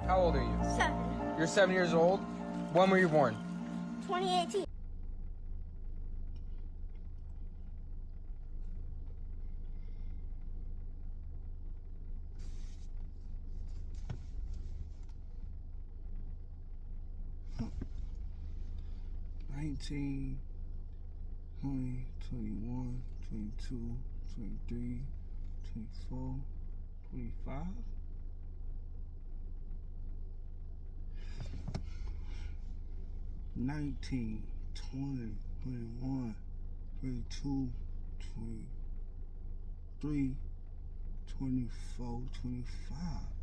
How old are you? 7. You're 7 years old? When were you born? 2018. $19, $20, $21, $22, $23, $24, $25. $19, $20, $21, $22, $23, $24, $25.